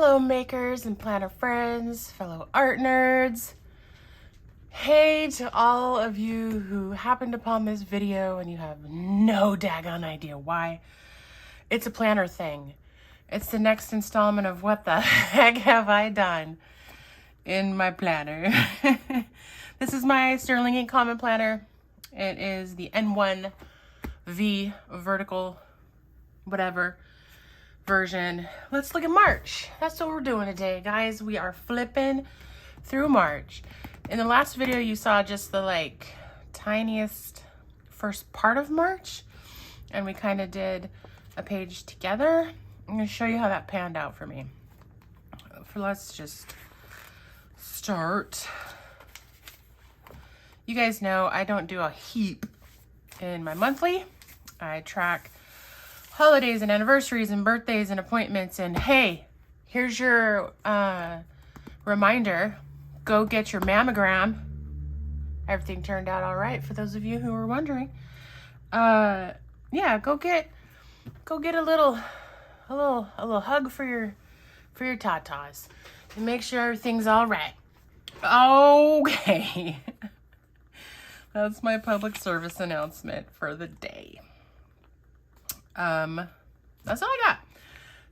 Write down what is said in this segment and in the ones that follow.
Hello makers and planner friends, fellow art nerds. Hey to all of you who happened upon this video and you have no daggone idea why. It's a planner thing. It's the next installment of what the heck have I done in my planner. This is my Sterling Ink Common Planner. It is the N1V vertical whatever version. Let's look at March. That's what we're doing today, guys. We are flipping through March. In the last video, you saw just the tiniest first part of March, and we kind of did a page together. I'm going to show you how that panned out for me. Let's just start. You guys know I don't do a heap in my monthly. I track holidays and anniversaries and birthdays and appointments, and hey, here's your reminder. Go get your mammogram. Everything turned out all right for those of you who were wondering. Yeah, go get a little hug for your tatas and make sure everything's all right. Okay. That's my public service announcement for the day. That's all I got.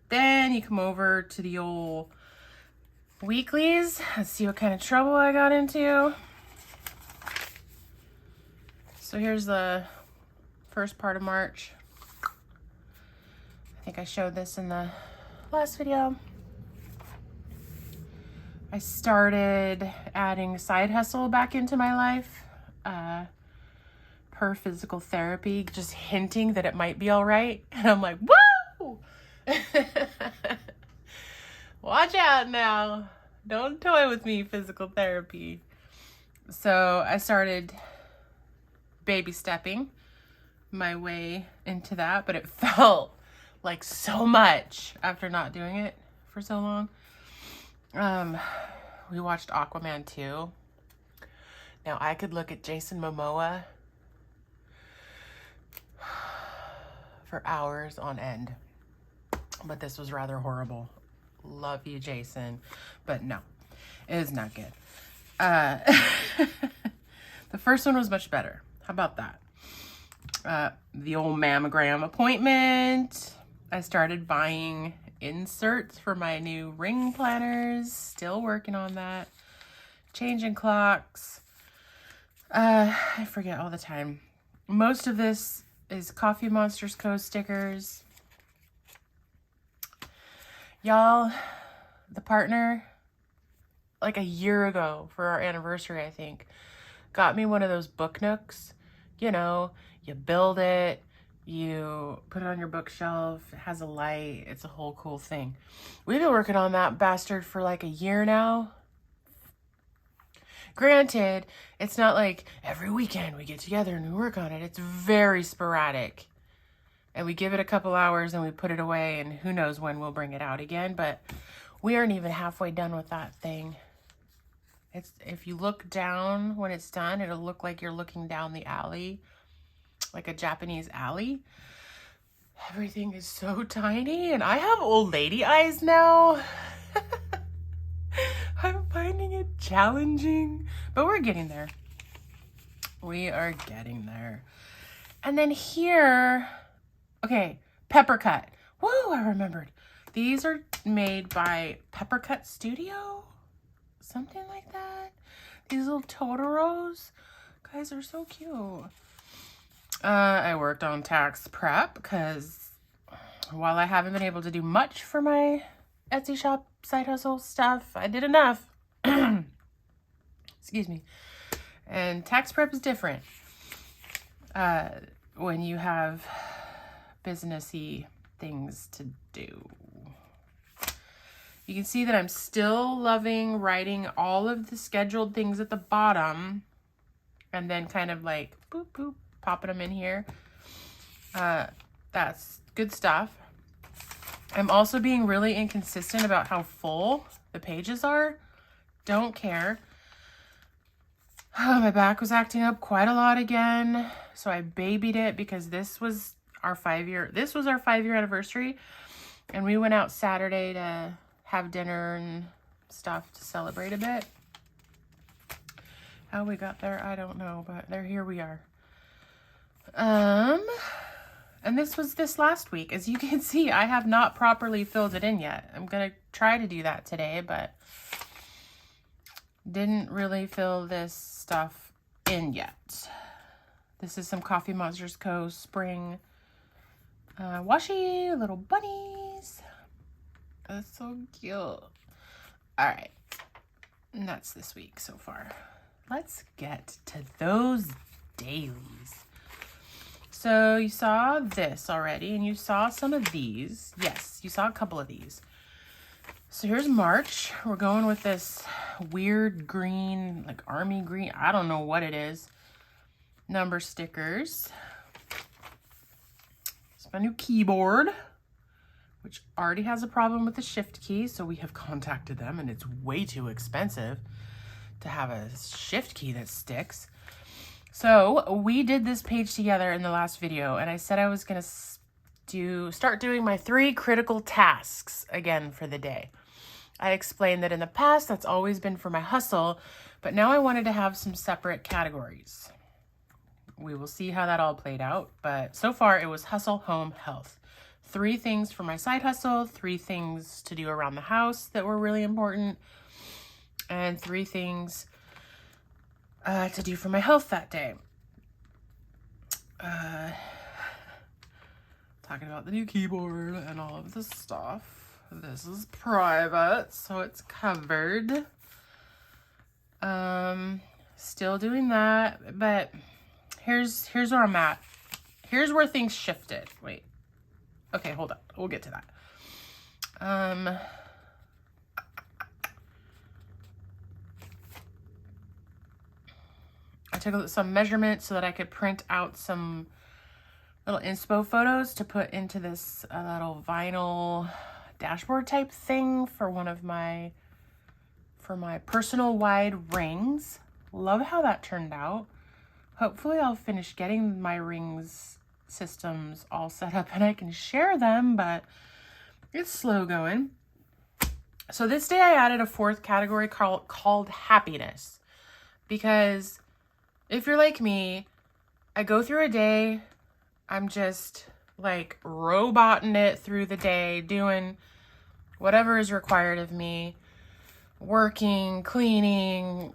Then you come over to the old weeklies. Let's see what kind of trouble I got into. So here's the first part of March. I think I showed this in the last video. I started adding side hustle back into my life. Per physical therapy, just hinting that it might be all right. And I'm like, woo! Watch out now. Don't toy with me, physical therapy. So I started baby stepping my way into that, but it felt like so much after not doing it for so long. We watched Aquaman 2. Now I could look at Jason Momoa for hours on end, but this was rather horrible. Love you, Jason, but no, it is not good. The first one was much better. How about that? The old mammogram appointment. I started buying inserts for my new ring planners. Still working on that. Changing clocks. I forget all the time. Most of this is Coffee Monsters Co. stickers. Y'all, the partner, like a year ago for our anniversary, I think, got me one of those book nooks. You know, you build it, you put it on your bookshelf, it has a light, it's a whole cool thing. We've been working on that bastard for like a year now. Granted, it's not like every weekend we get together and we work on it. It's very sporadic. And we give it a couple hours and we put it away, and who knows when we'll bring it out again. But we aren't even halfway done with that thing. If you look down when it's done, it'll look like you're looking down the alley, like a Japanese alley. Everything is so tiny, and I have old lady eyes now. I'm finding it challenging, but we're getting there. We are getting there. And then here, okay, Pepper Cut. Woo, I remembered. These are made by Pepper Cut Studio, something like that. These little Totoros, guys, are so cute. I worked on tax prep because while I haven't been able to do much for my Etsy shop side hustle stuff, I did enough. Excuse me. And tax prep is different when you have businessy things to do. You can see that I'm still loving writing all of the scheduled things at the bottom and then kind of like boop boop popping them in here. That's good stuff. I'm also being really inconsistent about how full the pages are. Don't care. My back was acting up quite a lot again, so I babied it because this was our 5-year anniversary, and we went out Saturday to have dinner and stuff to celebrate a bit. How we got there, I don't know, but here we are. And this was this last week. As you can see, I have not properly filled it in yet. I'm gonna try to do that today, but didn't really fill this stuff in yet. This is some Coffee Monsters Co. Spring washi little bunnies. That's so cute. All right, and that's this week so far. Let's get to those dailies. So you saw this already, and you saw some of these. Yes, you saw a couple of these. So here's March. We're going with this weird green, like army green. I don't know what it is. Number stickers. It's my new keyboard, which already has a problem with the shift key. So we have contacted them, and it's way too expensive to have a shift key that sticks. So we did this page together in the last video, and I said I was going to start doing my 3 critical tasks again for the day. I explained that in the past, that's always been for my hustle, but now I wanted to have some separate categories. We will see how that all played out, but so far it was hustle, home, health. 3 things for my side hustle, 3 things to do around the house that were really important, and 3 things to do for my health that day. Talking about the new keyboard and all of this stuff. This is private, so it's covered. Still doing that, but here's where I'm at. Here's where things shifted. Wait. Okay, hold up. We'll get to that. I took some measurements so that I could print out some little inspo photos to put into this little vinyl dashboard type thing for my personal wide rings. Love how that turned out. Hopefully I'll finish getting my rings systems all set up and I can share them, but it's slow going. So this day I added a 4th category called happiness, because if you're like me, I go through a day, I'm just like roboting it through the day, doing whatever is required of me, working, cleaning,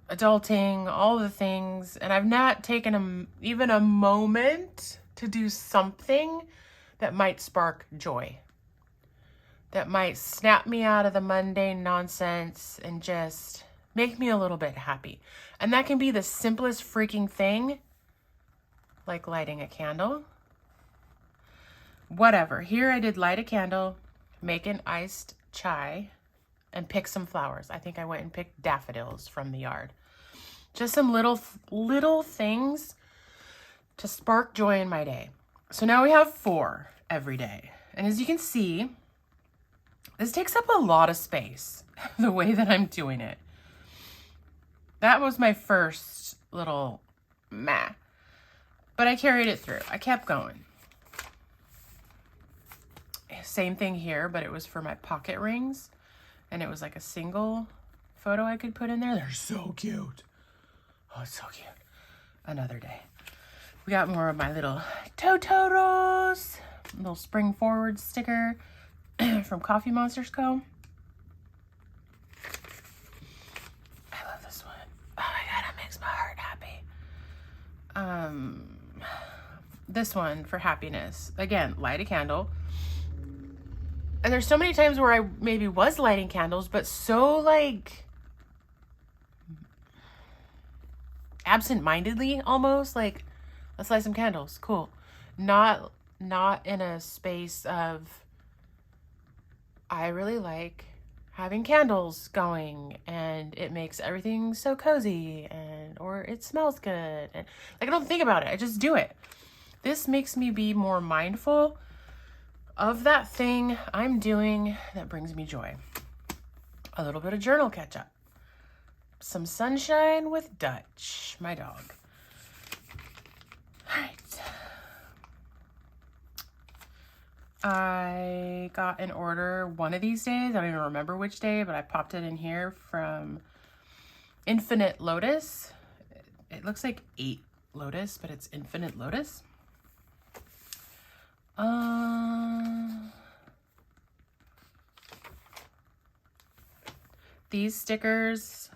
adulting, all the things. And I've not taken even a moment to do something that might spark joy, that might snap me out of the mundane nonsense and just make me a little bit happy. And that can be the simplest freaking thing, like lighting a candle. Whatever. Here I did light a candle, make an iced chai, and pick some flowers. I think I went and picked daffodils from the yard. Just some little things to spark joy in my day. So now we have 4 every day. And as you can see, this takes up a lot of space, the way that I'm doing it. That was my first little meh. But I carried it through. I kept going. Same thing here, but it was for my pocket rings. And it was like a single photo I could put in there. They're so cute. Oh, it's so cute. Another day. We got more of my little Totoros. Little spring forward sticker from Coffee Monsters Co. I love this one. Oh my God, it makes my heart happy. This one for happiness. Again, light a candle. And there's so many times where I maybe was lighting candles, but so like absent-mindedly almost, like, let's light some candles. Cool. Not in a space of, I really like having candles going and it makes everything so cozy, and or it smells good. And like, I don't think about it. I just do it. This makes me be more mindful of that thing I'm doing that brings me joy. A little bit of journal catch up. Some sunshine with Dutch, my dog. All right. I got an order one of these days. I don't even remember which day, but I popped it in here from Infinite Lotus. It looks like 8 Lotus, but it's Infinite Lotus. These stickers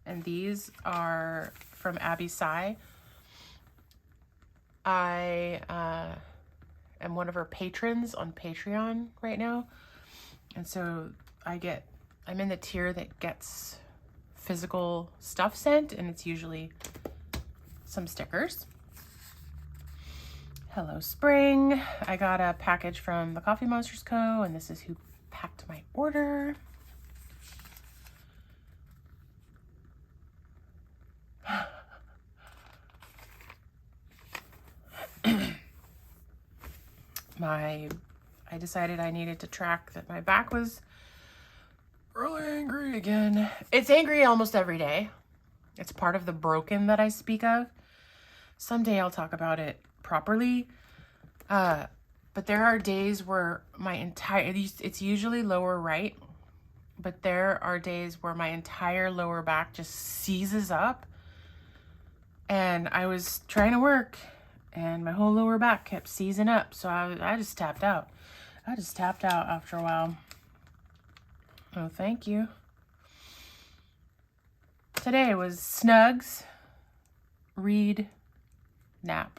and these are from Abby Sai. I am one of her patrons on Patreon right now. And so I'm in the tier that gets physical stuff sent, and it's usually some stickers. Hello Spring. I got a package from the Coffee Monsters Co., and this is who packed my order. I decided I needed to track that my back was really angry again. It's angry almost every day. It's part of the broken that I speak of. Someday I'll talk about it properly. But there are days where it's usually lower right, but there are days where my entire lower back just seizes up. And I was trying to work and my whole lower back kept seizing up. So I just tapped out. I just tapped out after a while. Oh, thank you. Today was Snugs, read, nap.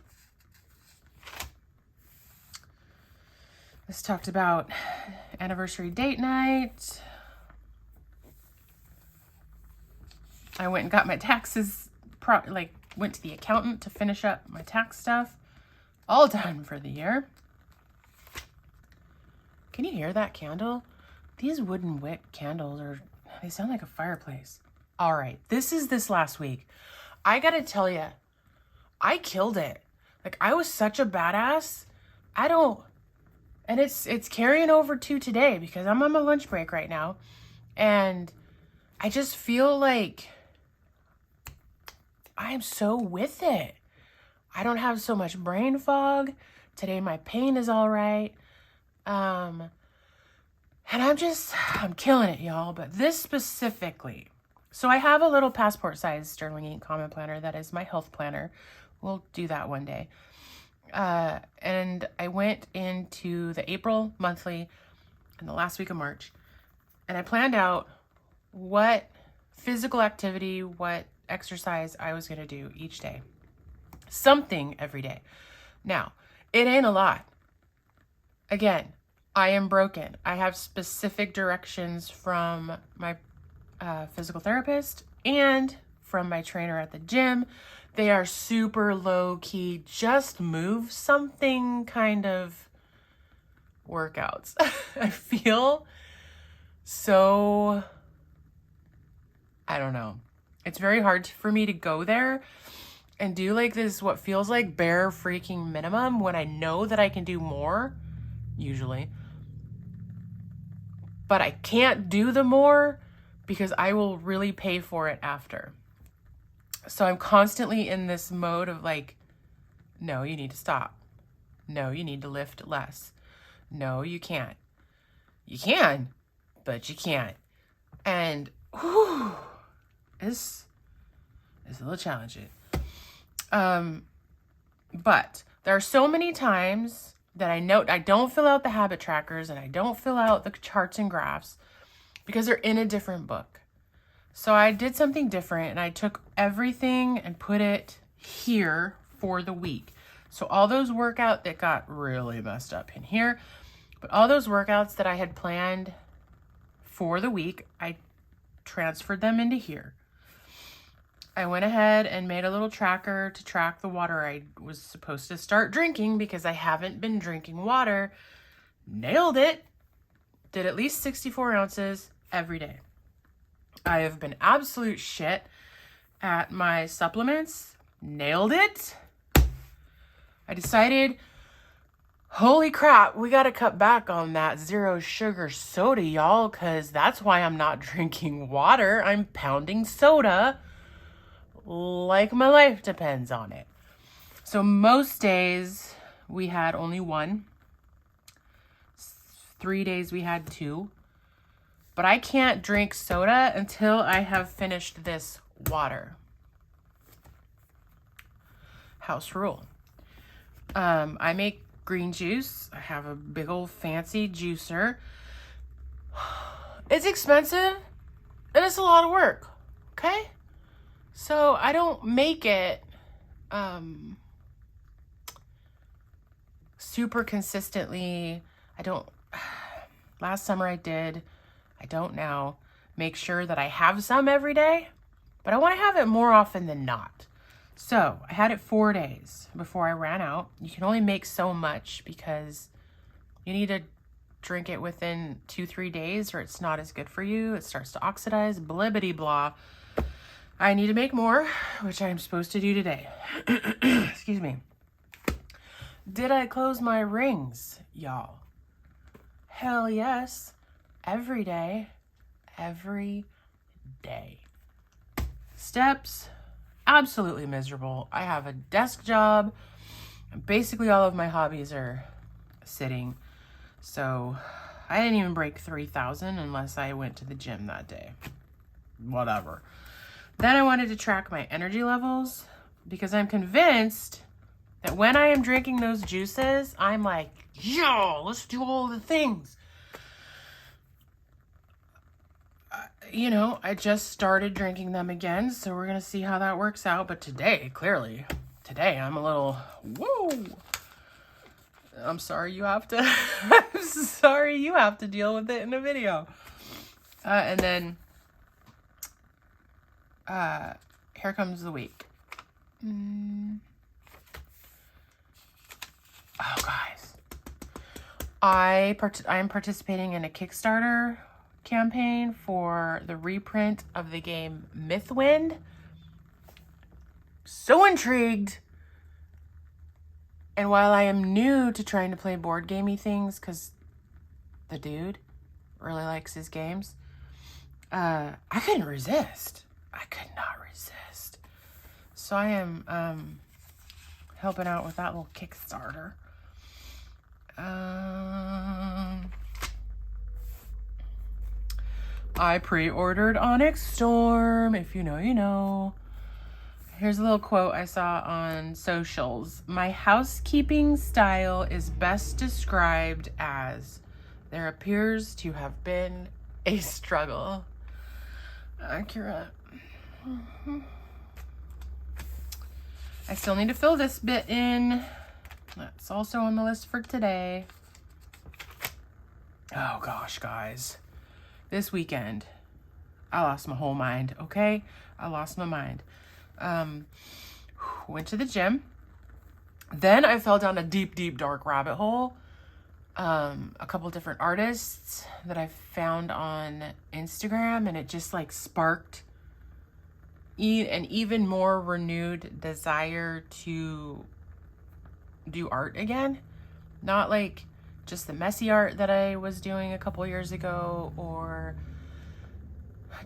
This talked about anniversary date night. I went and got my taxes, went to the accountant to finish up my tax stuff. All done for the year. Can you hear that candle? These wooden wick candles they sound like a fireplace. All right, this last week. I gotta tell you, I killed it. Like, I was such a badass. And it's carrying over to today because I'm on my lunch break right now. And I just feel like I am so with it. I don't have so much brain fog. Today my pain is all right. And I'm killing it, y'all. But this specifically, so I have a little passport size Sterling Ink Common Planner that is my health planner. We'll do that one day. And I went into the April monthly and the last week of March, and I planned out what physical activity, what exercise I was going to do each day. Something every day. Now, it ain't a lot. Again, I am broken. I have specific directions from my physical therapist and from my trainer at the gym. They are super low key, just move something kind of workouts. I feel so, I don't know. It's very hard for me to go there and do like this, what feels like bare freaking minimum when I know that I can do more, usually. But I can't do the more because I will really pay for it after. So I'm constantly in this mode of like, no, you need to stop. No, you need to lift less. No, you can't. You can, but you can't. And it's a little challenging. But there are so many times that I don't fill out the habit trackers and I don't fill out the charts and graphs because they're in a different book. So I did something different and I took everything and put it here for the week. So all those workouts that got really messed up in here, but all those workouts that I had planned for the week, I transferred them into here. I went ahead and made a little tracker to track the water I was supposed to start drinking because I haven't been drinking water. Nailed it. Did at least 64 ounces every day. I have been absolute shit at my supplements. Nailed it. I decided, holy crap, we got to cut back on that 0 sugar soda, y'all, because that's why I'm not drinking water. I'm pounding soda like my life depends on it. So most days we had only one. 3 days we had 2. But I can't drink soda until I have finished this water. House rule. I make green juice. I have a big old fancy juicer. It's expensive and it's a lot of work. Okay? So I don't make it super consistently. Last summer I did. I don't now. Make sure that I have some every day, but I want to have it more often than not. So I had it 4 days before I ran out. You can only make so much because you need to drink it within 2-3 days or it's not as good for you. It starts to oxidize, blibbity blah. I need to make more, which I'm supposed to do today. Excuse me. Did I close my rings, y'all? Hell yes. Every day. Every day. Steps. Absolutely miserable. I have a desk job. And basically all of my hobbies are sitting. So I didn't even break 3,000 unless I went to the gym that day. Whatever. Then I wanted to track my energy levels because I'm convinced that when I am drinking those juices, I'm like, yo, let's do all the things. You know, I just started drinking them again, so we're going to see how that works out. But today, I'm a little, whoa. I'm sorry you have to, I'm sorry you have to deal with it in a video. And then, here comes the week. Oh, guys. I am participating in a Kickstarter campaign for the reprint of the game Mythwind. So intrigued. And while I am new to trying to play board gamey things, because the dude really likes his games, I couldn't resist. I could not resist. So I am helping out with that little Kickstarter. I pre-ordered Onyx Storm. If you know, you know. Here's a little quote I saw on socials. My housekeeping style is best described as, there appears to have been a struggle. Accurate. I still need to fill this bit in. That's also on the list for today. Oh gosh, guys. This weekend, I lost my whole mind, okay? I lost my mind. Went to the gym. Then I fell down a deep, deep, dark rabbit hole. A couple different artists that I found on Instagram, and it just like sparked an even more renewed desire to do art again. Not like just the messy art that I was doing a couple years ago, or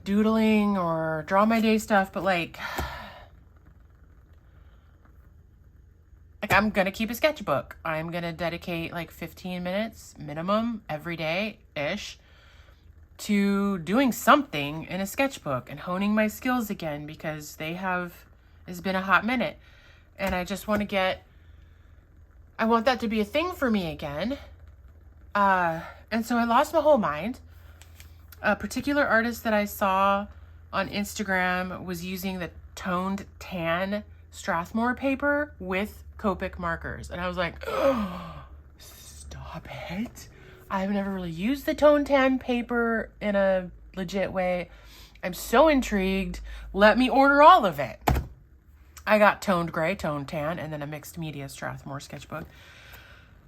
doodling or draw my day stuff, but like I'm gonna keep a sketchbook. I'm gonna dedicate like 15 minutes minimum every day-ish to doing something in a sketchbook and honing my skills again, because it's been a hot minute, and I just want to I want that to be a thing for me again. And so I lost my whole mind. A particular artist that I saw on Instagram was using the toned tan Strathmore paper with Copic markers. And I was like, oh, stop it. I've never really used the toned tan paper in a legit way. I'm so intrigued. Let me order all of it. I got toned gray, toned tan, and then a mixed media Strathmore sketchbook.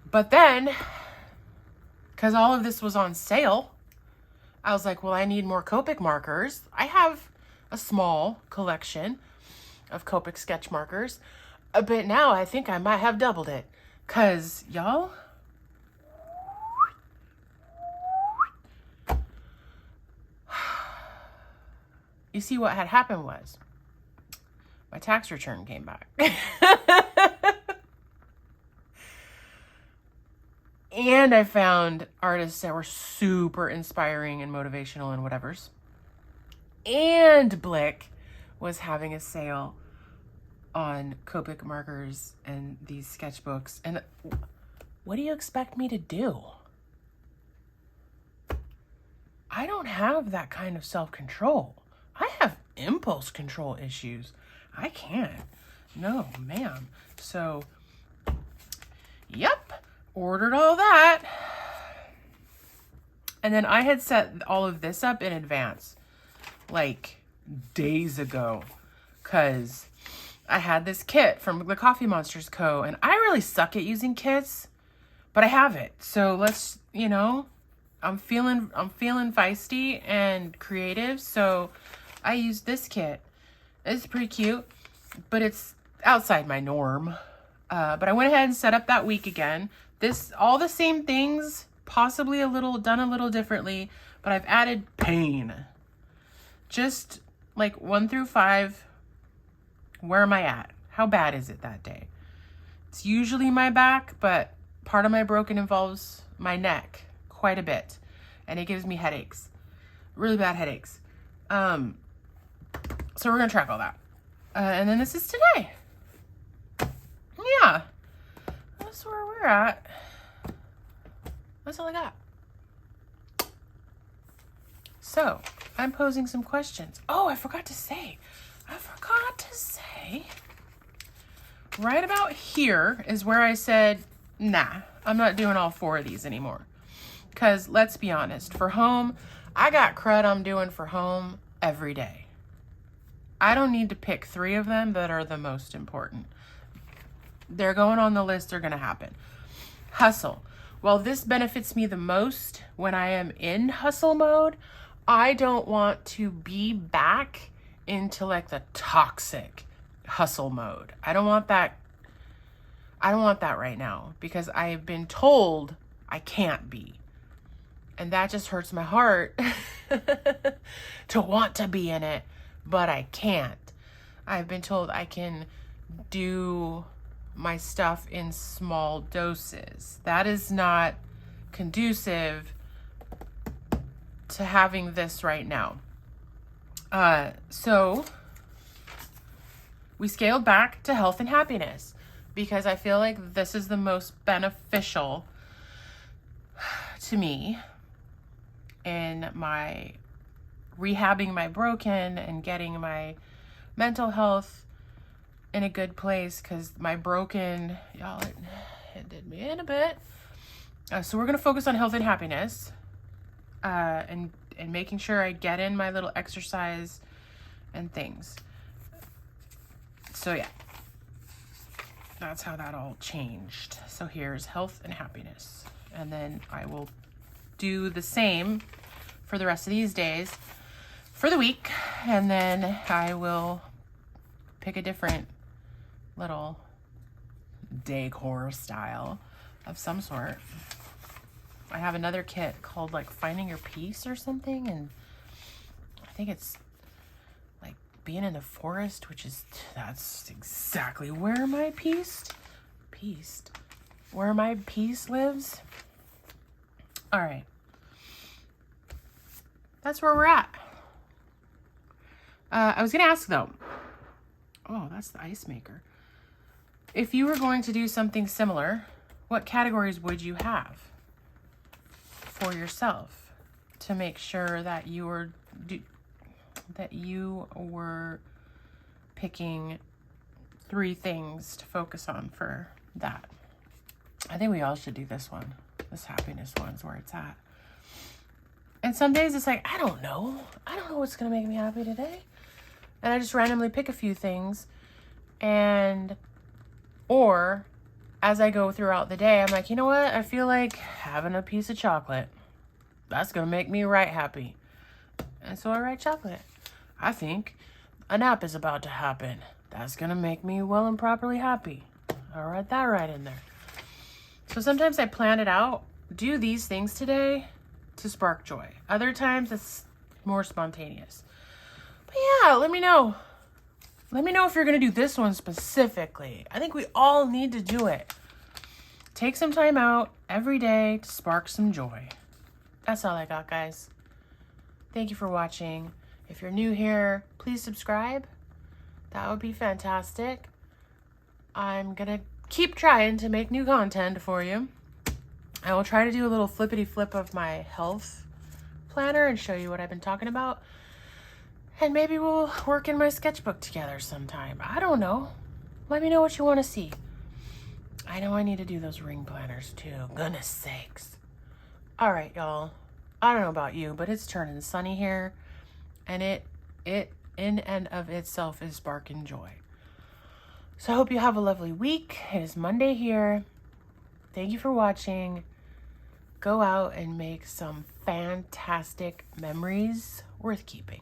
But then, because all of this was on sale, I was like, well, I need more Copic markers. I have a small collection of Copic sketch markers, but now I think I might have doubled it. Because, y'all, you see what had happened was my tax return came back. And I found artists that were super inspiring and motivational and whatevers. And Blick was having a sale on Copic markers and these sketchbooks. And what do you expect me to do? I don't have that kind of self-control. I have impulse control issues. I can't. No, ma'am. So, yep, ordered all that. And then I had set all of this up in advance, like days ago, because I had this kit from the Coffee Monsters Co. And I really suck at using kits, but I have it. So let's, you know, I'm feeling feisty and creative. So I used this kit. It's pretty cute, but it's outside my norm. But I went ahead and set up that week again. All the same things, possibly done a little differently, but I've added pain. Just like 1 through 5, where am I at? How bad is it that day? It's usually my back, but part of my broken involves my neck quite a bit, and it gives me headaches, really bad headaches. So we're gonna track all that. And then this is today. Yeah, that's where we're at. That's all I got. So I'm posing some questions. Oh, I forgot to say, right about here is where I said, nah, I'm not doing all 4 of these anymore. Because let's be honest, for home, I got crud I'm doing for home every day. I don't need to pick 3 of them that are the most important. They're going on the list, they're going to happen. Hustle. Well, this benefits me the most when I am in hustle mode. I don't want to be back into like the toxic hustle mode. I don't want that right now, because I've been told I can't be. And that just hurts my heart to want to be in it, but I can't. I've been told I can do my stuff in small doses. That is not conducive to having this right now. So we scaled back to health and happiness because I feel like this is the most beneficial to me in my rehabbing my broken and getting my mental health in a good place, because my broken, y'all, it did me in a bit. So we're going to focus on health and happiness, and making sure I get in my little exercise and things. So yeah, that's how that all changed. So here's health and happiness. And then I will do the same for the rest of these days for the week. And then I will pick a different little decor style of some sort. I have another kit called like Finding Your Peace or something, and I think it's like being in the forest, that's exactly where my peace lives. All right, that's where we're at. I was gonna ask though, oh, that's the ice maker. If you were going to do something similar, what categories would you have for yourself to make sure that you were picking 3 things to focus on for that? I think we all should do this one. This happiness one's where it's at. And some days it's like, I don't know what's gonna make me happy today. And I just randomly pick a few things, or as I go throughout the day, I'm like, you know what? I feel like having a piece of chocolate. That's going to make me right happy. And so I write chocolate. I think a nap is about to happen. That's going to make me well and properly happy. I'll write that right in there. So sometimes I plan it out. Do these things today to spark joy. Other times it's more spontaneous. But yeah, let me know. Let me know if you're going to do this one specifically. I think we all need to do it. Take some time out every day to spark some joy. That's all I got, guys. Thank you for watching. If you're new here, please subscribe. That would be fantastic. I'm gonna keep trying to make new content for you. I will try to do a little flippity flip of my health planner and show you what I've been talking about. And maybe we'll work in my sketchbook together sometime. I don't know. Let me know what you want to see. I know I need to do those ring planners too. Goodness sakes. All right, y'all. I don't know about you, but it's turning sunny here. And it in and of itself is sparking joy. So I hope you have a lovely week. It is Monday here. Thank you for watching. Go out and make some fantastic memories worth keeping.